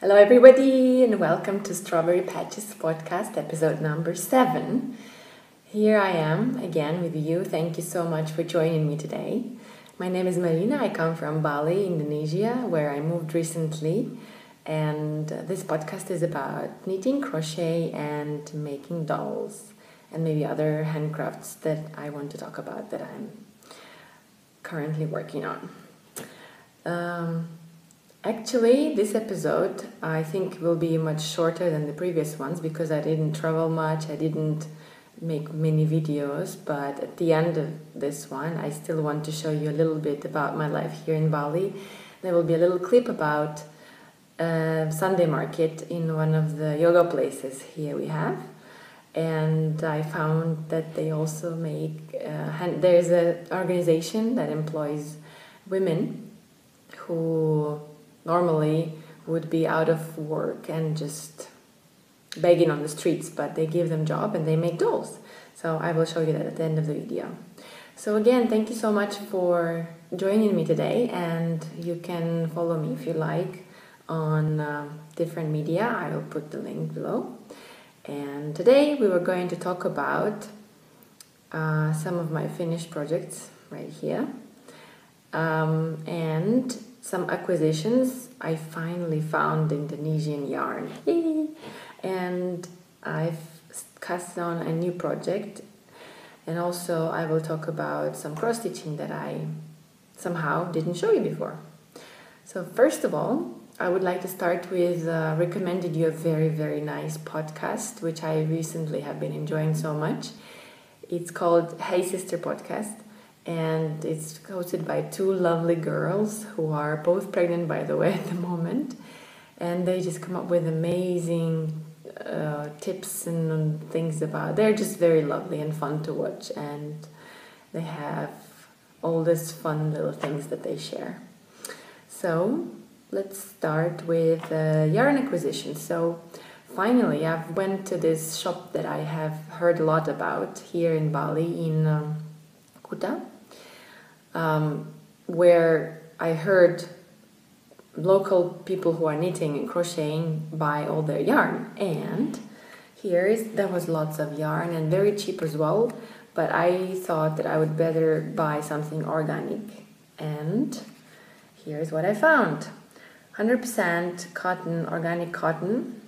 Hello everybody and welcome to Strawberry Patches podcast episode number 7. Here I am again with you. Thank you so much for joining me today. My name is Marina. I come from Bali, Indonesia, where I moved recently. And this podcast is about knitting, crochet and making dolls and maybe other handcrafts that I want to talk about that I'm currently working on. Actually, this episode I think will be much shorter than the previous ones because I didn't travel much, I didn't make many videos, but at the end of this one I still want to show you a little bit about my life here in Bali. There will be a little clip about Sunday market in one of the yoga places here we have. And I found that they also make, there's an organization that employs women who normally would be out of work and just begging on the streets, but they give them job and they make dolls. So I will show you that at the end of the video. So again, thank you so much for joining me today, and you can follow me if you like on different media. I will put the link below. And today we were going to talk about some of my finished projects right here. And some acquisitions. I finally found Indonesian yarn. Yay! And I've cast on a new project. And also I will talk about some cross stitching that I somehow didn't show you before. So first of all, I would like to start with recommended you a very, very nice podcast, which I recently have been enjoying so much. It's called Hey Sister Podcast. And it's hosted by two lovely girls who are both pregnant, by the way, at the moment. And they just come up with amazing tips and things about. They're just very lovely and fun to watch. And they have all these fun little things that they share. So let's start with yarn acquisition. So finally, I've went to this shop that I have heard a lot about here in Bali in Kuta. Where I heard local people who are knitting and crocheting buy all their yarn, and there was lots of yarn and very cheap as well, but I thought that I would better buy something organic, and here's what I found. 100% cotton, organic cotton,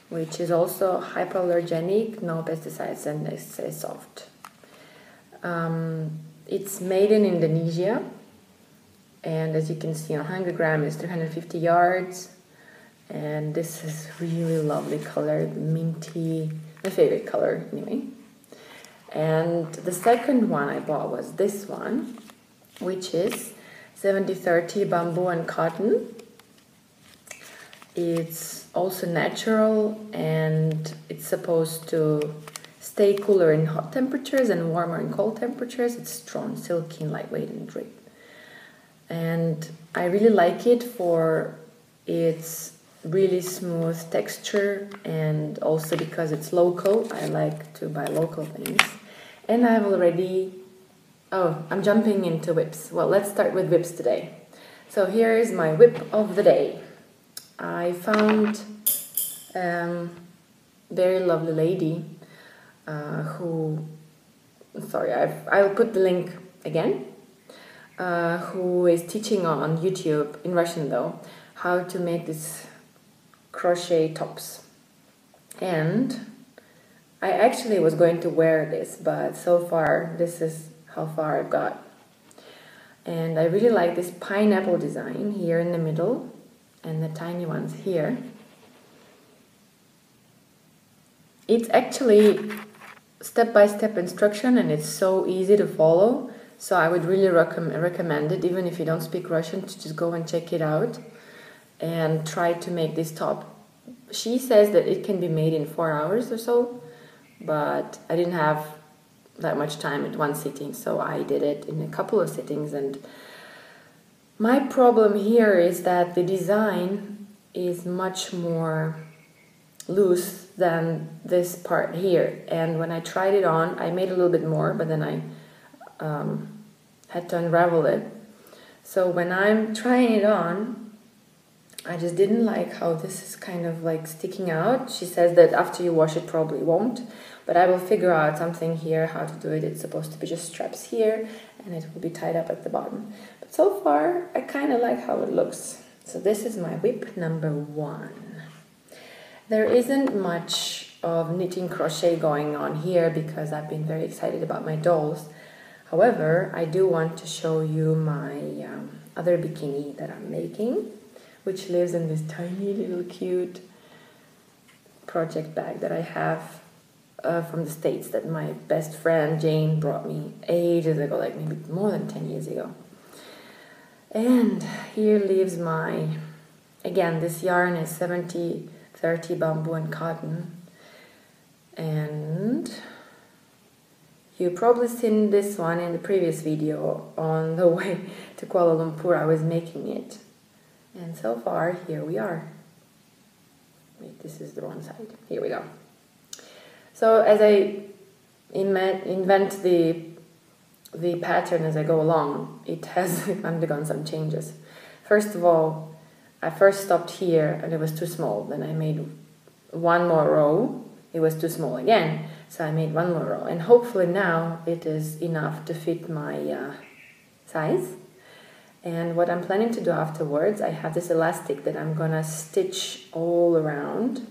which is also hypoallergenic, no pesticides, and they say soft. It's made in Indonesia, and as you can see, 100 grams is 350 yards, and this is really lovely color, minty, my favorite color anyway. And the second one I bought was this one, which is 70-30 bamboo and cotton. It's also natural, and it's supposed to stay cooler in hot temperatures and warmer in cold temperatures. It's strong, silky, lightweight, and drape. And I really like it for its really smooth texture, and also because it's local. I like to buy local things. And I'm jumping into whips. Well, let's start with whips today. So here is my whip of the day. I found very lovely lady I'll put the link again, who is teaching on YouTube, in Russian though, how to make these crochet tops. And I actually was going to wear this, but so far this is how far I've got. And I really like this pineapple design here in the middle and the tiny ones here. It's actually step-by-step instruction, and it's so easy to follow, so I would really recommend it, even if you don't speak Russian, to just go and check it out and try to make this top. She says that it can be made in 4 hours or so, but I didn't have that much time at one sitting, so I did it in a couple of sittings. And my problem here is that the design is much more loose than this part here, and when I tried it on I made a little bit more, but then I had to unravel it. So when I'm trying it on, I just didn't like how this is kind of like sticking out. She says that after you wash it probably won't, but I will figure out something here how to do it. It's supposed to be just straps here and it will be tied up at the bottom. But so far I kind of like how it looks. So this is my whip number 1. There isn't much of knitting crochet going on here because I've been very excited about my dolls. However, I do want to show you my other bikini that I'm making, which lives in this tiny little cute project bag that I have from the States that my best friend Jane brought me ages ago, like maybe more than 10 years ago. And here lives my, again, this yarn is 70-30 bamboo and cotton. And you've probably seen this one in the previous video on the way to Kuala Lumpur. I was making it. And so far, here we are. Wait, this is the wrong side. Here we go. So as I invent the pattern as I go along, it has undergone some changes. First of all, I first stopped here and it was too small. Then I made one more row. It was too small again. So I made one more row. And hopefully now it is enough to fit my size. And what I'm planning to do afterwards, I have this elastic that I'm gonna stitch all around.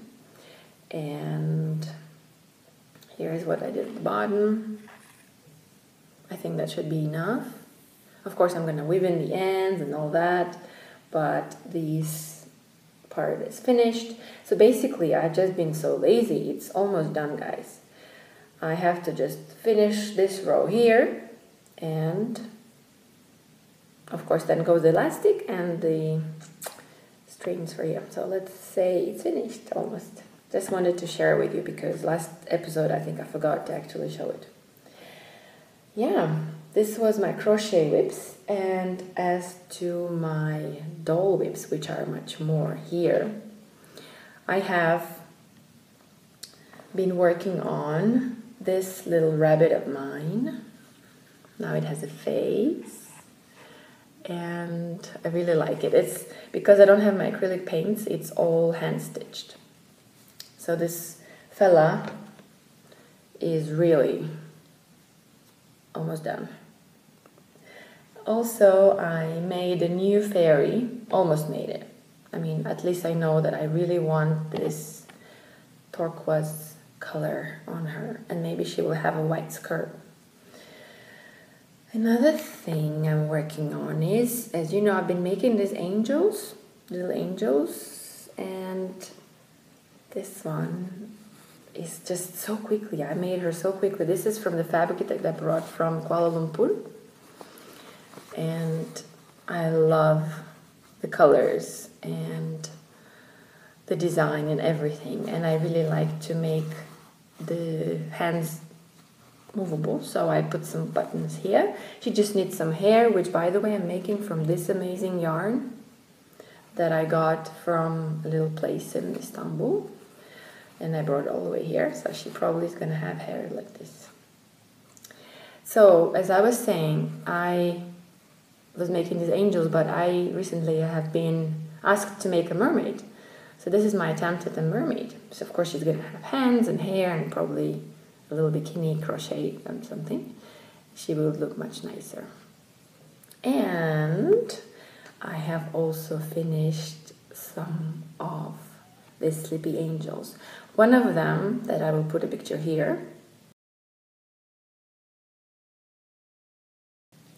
And here's what I did at the bottom. I think that should be enough. Of course, I'm gonna weave in the ends and all that, but this part is finished. So basically, I've just been so lazy. It's almost done, guys. I have to just finish this row here, and of course, then goes the elastic and the strings for here. So let's say it's finished almost. Just wanted to share with you because last episode I think I forgot to actually show it. Yeah, this was my crochet whips, and as to my doll whips, which are much more here, I have been working on this little rabbit of mine. Now it has a face, and I really like it. It's because I don't have my acrylic paints, it's all hand stitched. So this fella is really almost done. Also, I made a new fairy, almost made it. I mean, at least I know that I really want this turquoise color on her, and maybe she will have a white skirt. Another thing I'm working on is, as you know, I've been making these angels, little angels, and this one is just so quickly. I made her so quickly. This is from the fabric that I brought from Kuala Lumpur, and I love the colors and the design and everything, and I really like to make the hands movable, so I put some buttons here. She just needs some hair, which by the way I'm making from this amazing yarn that I got from a little place in Istanbul, and I brought it all the way here, so she probably is gonna have hair like this. So as I was saying, I was making these angels, but I recently have been asked to make a mermaid. So this is my attempt at a mermaid. So of course she's gonna have hands and hair and probably a little bikini crochet and something. She will look much nicer. And I have also finished some of the sleepy angels. One of them that I will put a picture here.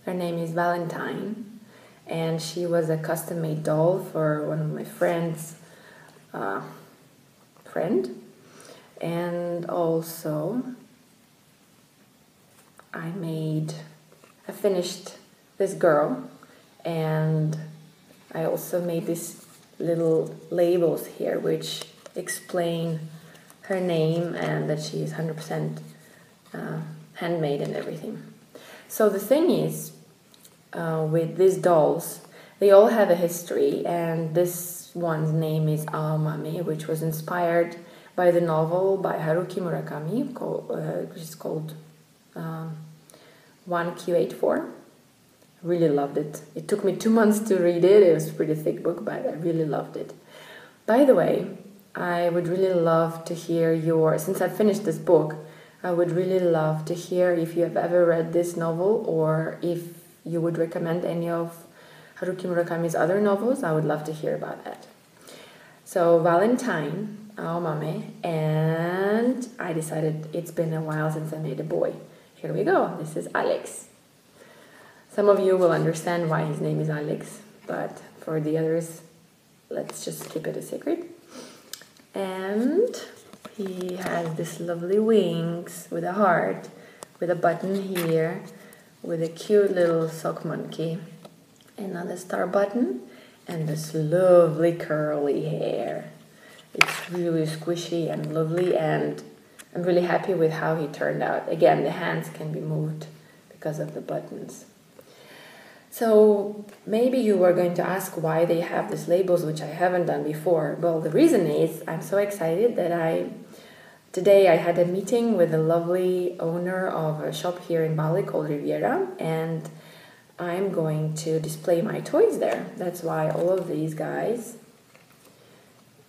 Her name is Valentine, and she was a custom-made doll for one of my friends' friend. And also I finished this girl, and I also made these little labels here which explain her name and that she is 100% handmade and everything. So the thing is, with these dolls, they all have a history, and this one's name is Armani, which was inspired by the novel by Haruki Murakami, which is called 1Q84, Really loved it. It took me 2 months to read it. It was a pretty thick book, but I really loved it. By the way, I would really love to hear since I finished this book, I would really love to hear if you have ever read this novel or if you would recommend any of Haruki Murakami's other novels. I would love to hear about that. So Valentine, Aomame, and I decided it's been a while since I made a boy. Here we go. This is Alex. Some of you will understand why his name is Alex, but for the others, let's just keep it a secret. And he has this lovely wings with a heart, with a button here, with a cute little sock monkey, another star button, and this lovely curly hair. It's really squishy and lovely, and I'm really happy with how he turned out. Again, the hands can be moved because of the buttons. So maybe you are going to ask why they have these labels, which I haven't done before. Well, the reason is I'm so excited that today I had a meeting with a lovely owner of a shop here in Bali called Riviera, and I'm going to display my toys there. That's why all of these guys,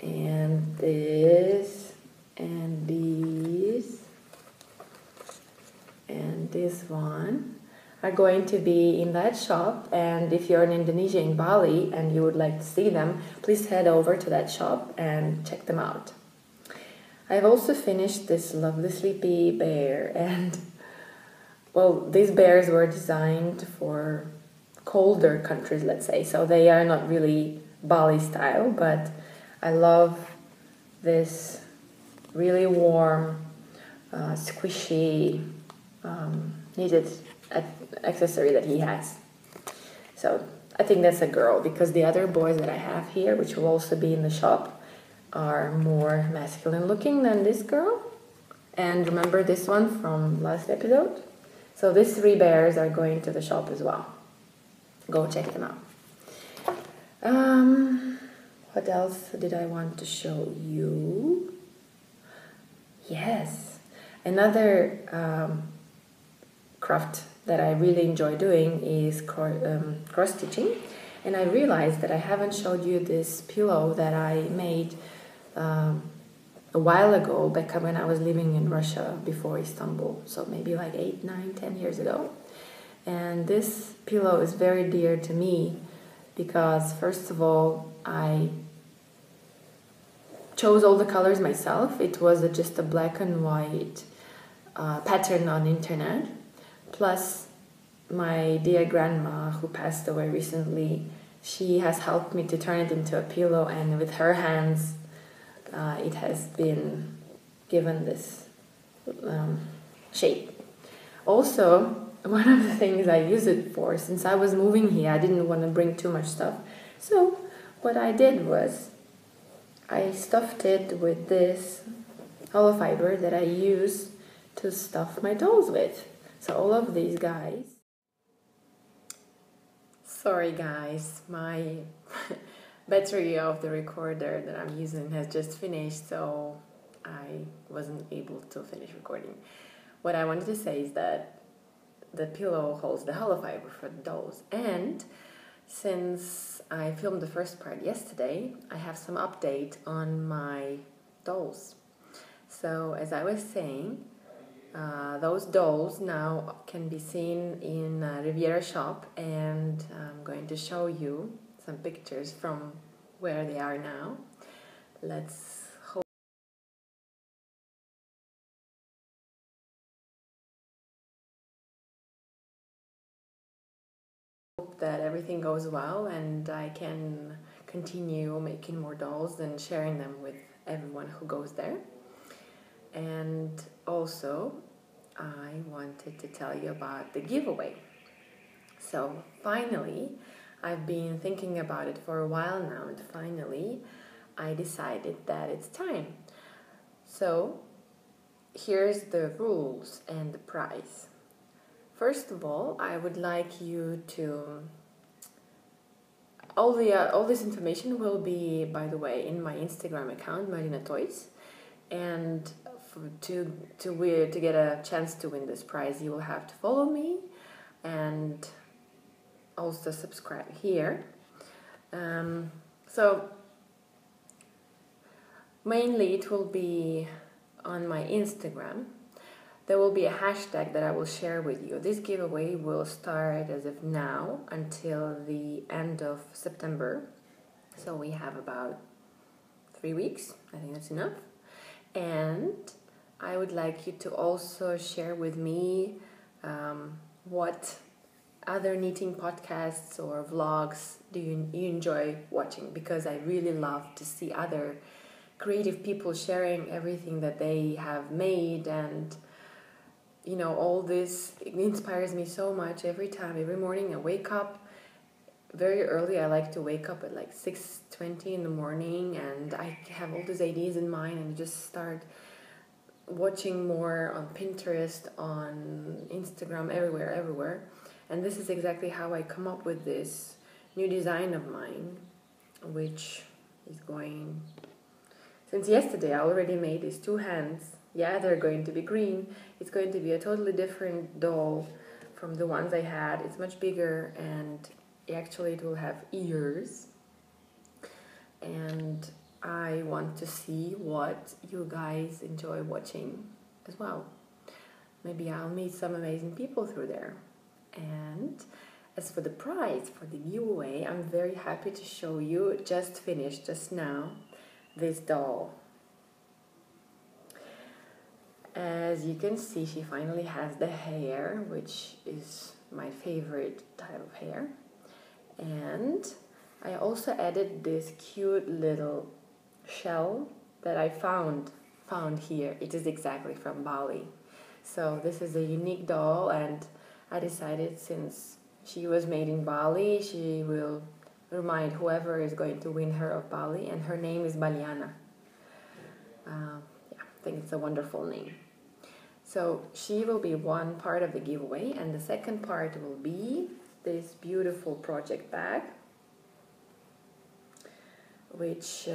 and this, and these, and this one, are going to be in that shop. And if you're in Indonesia, in Bali, and you would like to see them, please head over to that shop and check them out. I've also finished this lovely sleepy bear, and well, these bears were designed for colder countries, let's say, so they are not really Bali style, but I love this really warm, squishy, knitted accessory that he has. So I think that's a girl, because the other boys that I have here, which will also be in the shop, are more masculine looking than this girl. And remember this one from last episode? So these 3 bears are going to the shop as well. Go check them out. What else did I want to show you? Yes, another craft that I really enjoy doing is cross stitching, and I realized that I haven't showed you this pillow that I made a while ago, back when I was living in Russia before Istanbul, so maybe like 8, 9, 10 years ago. And this pillow is very dear to me because, first of all, I chose all the colors myself. It was just a black and white pattern on internet. Plus, my dear grandma, who passed away recently, she has helped me to turn it into a pillow, and with her hands, it has been given this shape. Also, one of the things I use it for, since I was moving here, I didn't want to bring too much stuff. So, what I did was, I stuffed it with this hollow fiber that I use to stuff my dolls with. So all of these guys. Sorry guys, my battery of the recorder that I'm using has just finished, so I wasn't able to finish recording. What I wanted to say is that the pillow holds the hollow fiber for the dolls, and since I filmed the first part yesterday, I have some update on my dolls. So as I was saying, those dolls now can be seen in Riviera shop, and I'm going to show you some pictures from where they are now. Let's hope that everything goes well and I can continue making more dolls and sharing them with everyone who goes there. And also, I wanted to tell you about the giveaway. So finally, I've been thinking about it for a while now, and finally I decided that it's time. So here's the rules and the prize. First of all, I would like you to... All this information will be, by the way, in my Instagram account, MarinaToys. And to get a chance to win this prize, you will have to follow me and also subscribe here. So mainly it will be on my Instagram. There will be a hashtag that I will share with you. This giveaway will start as of now until the end of September. So we have about 3 weeks. I think that's enough. And I would like you to also share with me what other knitting podcasts or vlogs do you enjoy watching, because I really love to see other creative people sharing everything that they have made, and all this inspires me so much every time. Every morning I wake up very early. I like to wake up at like 6:20 in the morning, and I have all these ideas in mind and just start watching more on Pinterest, on Instagram, everywhere. And this is exactly how I come up with this new design of mine, which is going... Since yesterday I already made these 2 hands. Yeah, they're going to be green. It's going to be a totally different doll from the ones I had. It's much bigger, and actually it will have ears. And I want to see what you guys enjoy watching as well. Maybe I'll meet some amazing people through there. And as for the prize, for the giveaway, I'm very happy to show you, just finished just now, this doll. As you can see, she finally has the hair, which is my favorite type of hair. And I also added this cute little shell that I found here. It is exactly from Bali. So this is a unique doll, and I decided, since she was made in Bali, she will remind whoever is going to win her of Bali, and her name is Baliana. I think it's a wonderful name. So she will be one part of the giveaway, and the second part will be this beautiful project bag, which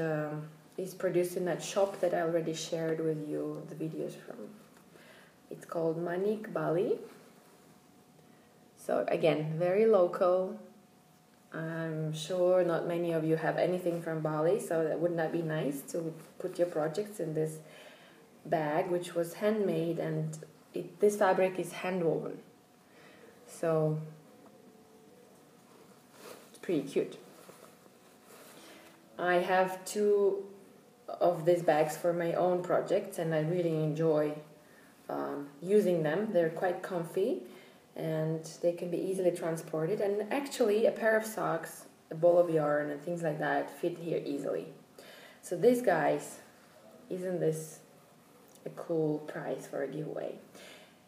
is produced in that shop that I already shared with you the videos from. It's called Malik, Bali. So again, very local. I'm sure not many of you have anything from Bali, so that would not be nice to put your projects in this bag, which was handmade, and this fabric is hand woven. So it's pretty cute. I have 2 of these bags for my own projects, and I really enjoy using them. They're quite comfy, and they can be easily transported. And actually, a pair of socks, a ball of yarn, and things like that fit here easily. So this, guys, isn't this a cool prize for a giveaway?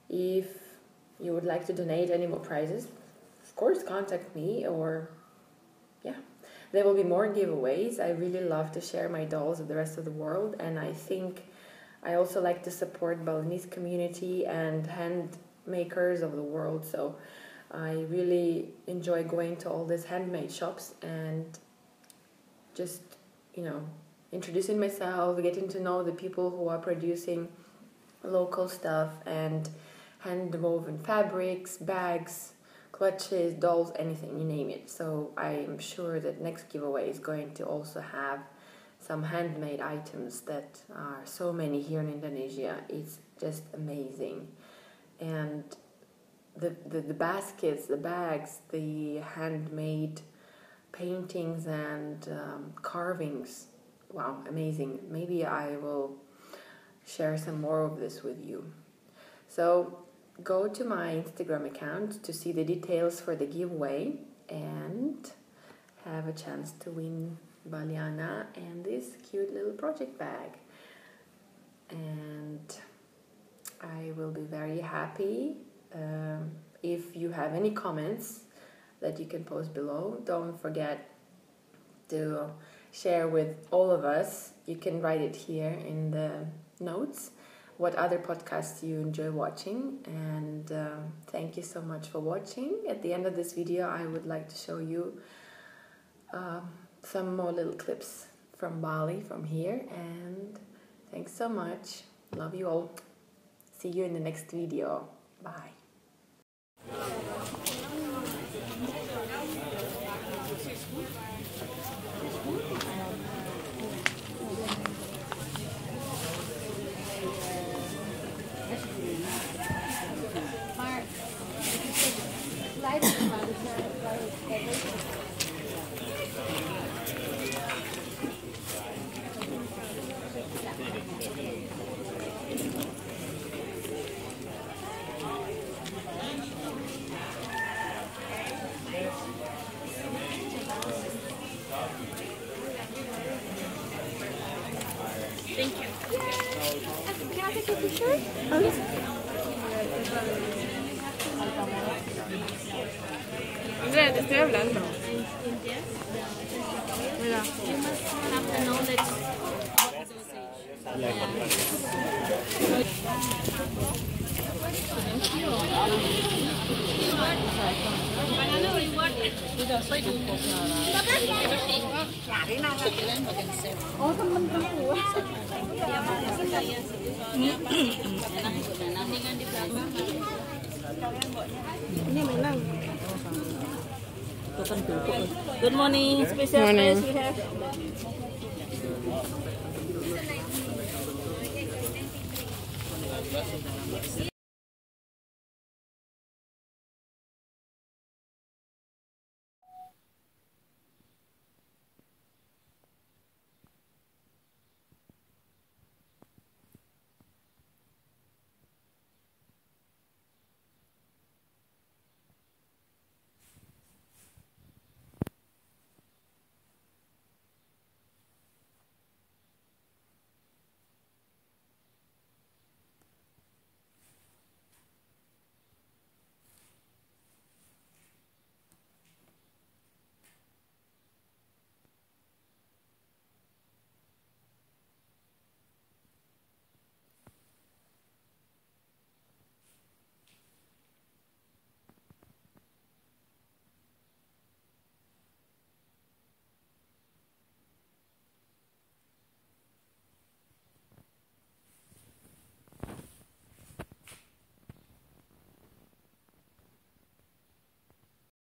If you would like to donate any more prizes, of course, contact me, or there will be more giveaways. I really love to share my dolls with the rest of the world, and I think I also like to support Balinese community and hand makers of the world. So I really enjoy going to all these handmade shops and just, introducing myself, getting to know the people who are producing local stuff and hand woven fabrics, bags, clutches, dolls, anything, you name it. So I am sure that next giveaway is going to also have some handmade items that are so many here in Indonesia. It's just amazing. And the baskets, the bags, the handmade paintings and carvings, wow, amazing. Maybe I will share some more of this with you. So go to my Instagram account to see the details for the giveaway and have a chance to win Baliana and this cute little project bag. And I will be very happy if you have any comments that you can post below. Don't forget to share with all of us. You can write it here in the notes what other podcasts you enjoy watching. And thank you so much for watching. At the end of this video, I would like to show you some more little clips from Bali, from here. And thanks so much. Love you all. See you in the next video. Bye. Thank you. Can I take a picture? Andrea, te estoy hablando. Mira. You must have the knowledge what Good morning. Special Morning. price we have.